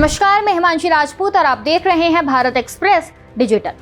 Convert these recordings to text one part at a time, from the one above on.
नमस्कार, मैं हिमांशी राजपूत और आप देख रहे हैं भारत एक्सप्रेस डिजिटल।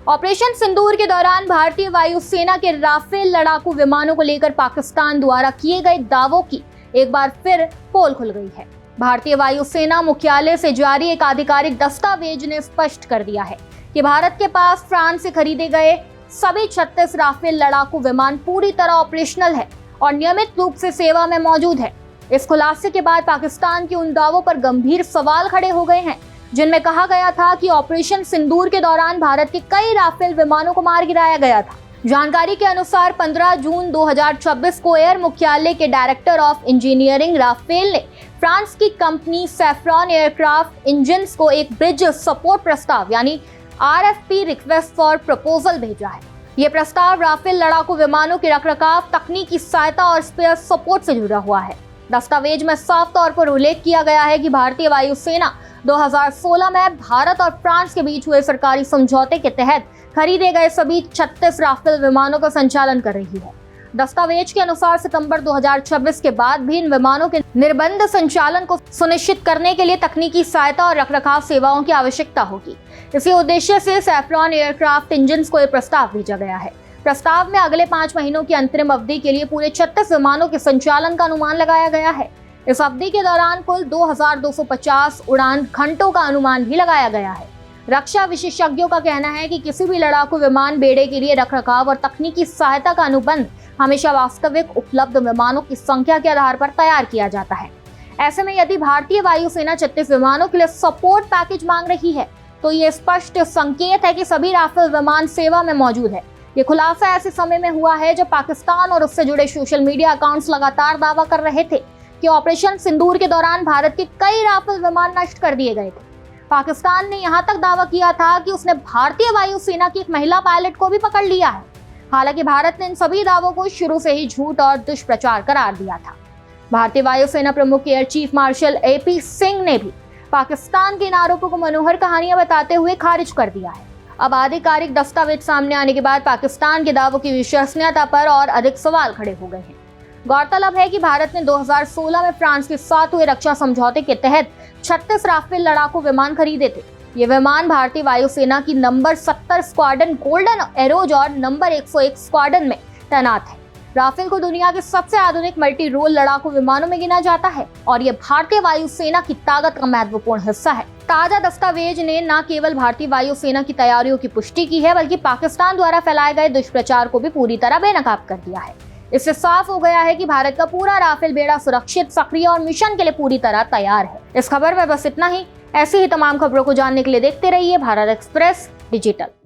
ऑपरेशन सिंदूर के दौरान भारतीय वायुसेना के राफेल लड़ाकू विमानों को लेकर पाकिस्तान द्वारा किए गए दावों की एक बार फिर पोल खुल गई है। भारतीय वायुसेना मुख्यालय से जारी एक आधिकारिक दस्तावेज ने स्पष्ट कर दिया है कि भारत के पास फ्रांस से खरीदे गए सभी 36 राफेल लड़ाकू विमान पूरी तरह ऑपरेशनल है और नियमित रूप से सेवा में मौजूद है। इस खुलासे के बाद पाकिस्तान के उन दावों पर गंभीर सवाल खड़े हो गए हैं जिनमें कहा गया था कि ऑपरेशन सिंदूर के दौरान भारत के कई राफेल विमानों को मार गिराया गया था। जानकारी के अनुसार 15 जून 2026 को एयर मुख्यालय के डायरेक्टर ऑफ इंजीनियरिंग राफेल ने फ्रांस की कंपनी सैफ्रॉन एयरक्राफ्ट इंजन्स को एक ब्रिज सपोर्ट प्रस्ताव यानी RFP रिक्वेस्ट फॉर प्रपोजल भेजा है। ये प्रस्ताव राफेल लड़ाकू विमानों के रखरखाव, तकनीकी सहायता और स्पेयर सपोर्ट से जुड़ा हुआ है। दस्तावेज में साफ तौर पर उल्लेख किया गया है कि भारतीय वायुसेना 2016 में भारत और फ्रांस के बीच हुए सरकारी समझौते के तहत खरीदे गए सभी 36 राफेल विमानों का संचालन कर रही है। दस्तावेज के अनुसार सितंबर 2026 के बाद भी इन विमानों के निर्बाध संचालन को सुनिश्चित करने के लिए तकनीकी सहायता और रखरखाव सेवाओं की आवश्यकता होगी। इसी उद्देश्य से सैफ्रॉन एयरक्राफ्ट इंजन्स को यह प्रस्ताव भेजा गया है। प्रस्ताव में अगले 5 महीनों की अंतरिम अवधि के लिए पूरे 36 विमानों के संचालन का अनुमान लगाया गया है। इस अवधि के दौरान कुल 2250 उड़ान घंटों का अनुमान भी लगाया गया है। रक्षा विशेषज्ञों का कहना है कि किसी भी लड़ाकू विमान बेड़े के लिए रखरखाव और तकनीकी सहायता का अनुबंध हमेशा वास्तविक उपलब्ध विमानों की संख्या के आधार पर तैयार किया जाता है। ऐसे में यदि भारतीय वायुसेना 36 विमानों के लिए सपोर्ट पैकेज मांग रही है तो ये स्पष्ट संकेत है कि सभी राफेल विमान सेवा में मौजूद है। ये खुलासा ऐसे समय में हुआ है जब पाकिस्तान और उससे जुड़े सोशल मीडिया अकाउंट्स लगातार दावा कर रहे थे कि ऑपरेशन सिंदूर के दौरान भारत के कई राफेल विमान नष्ट कर दिए गए थे। पाकिस्तान ने यहां तक दावा किया था कि उसने भारतीय वायुसेना की एक महिला पायलट को भी पकड़ लिया है। हालांकि भारत ने इन सभी दावों को शुरू से ही झूठ और दुष्प्रचार करार दिया था। भारतीय वायुसेना प्रमुख air chief marshal AP Singh ने भी पाकिस्तान के इन आरोपों को मनोहर कहानियां बताते हुए खारिज कर दिया है। अब आधिकारिक दस्तावेज सामने आने के बाद पाकिस्तान के दावों की विश्वसनीयता पर और अधिक सवाल खड़े हो गए हैं। गौरतलब है कि भारत ने 2016 में फ्रांस के साथ हुए रक्षा समझौते के तहत 36 राफेल लड़ाकू विमान खरीदे थे। ये विमान भारतीय वायुसेना की नंबर 70 स्क्वाड्रन गोल्डन एरोज और नंबर 101 स्क्वाड्रन में तैनात है। राफेल को दुनिया के सबसे आधुनिक मल्टी रोल लड़ाकू विमानों में गिना जाता है और ये भारतीय वायुसेना की ताकत का महत्वपूर्ण हिस्सा है। ताजा दस्तावेज ने न केवल भारतीय वायुसेना की तैयारियों की पुष्टि की है बल्कि पाकिस्तान द्वारा फैलाए गए दुष्प्रचार को भी पूरी तरह बेनकाब कर दिया है। इससे साफ हो गया है कि भारत का पूरा राफेल बेड़ा सुरक्षित, सक्रिय और मिशन के लिए पूरी तरह तैयार है। इस खबर में बस इतना ही। ऐसी ही तमाम खबरों को जानने के लिए देखते रहिए भारत एक्सप्रेस डिजिटल।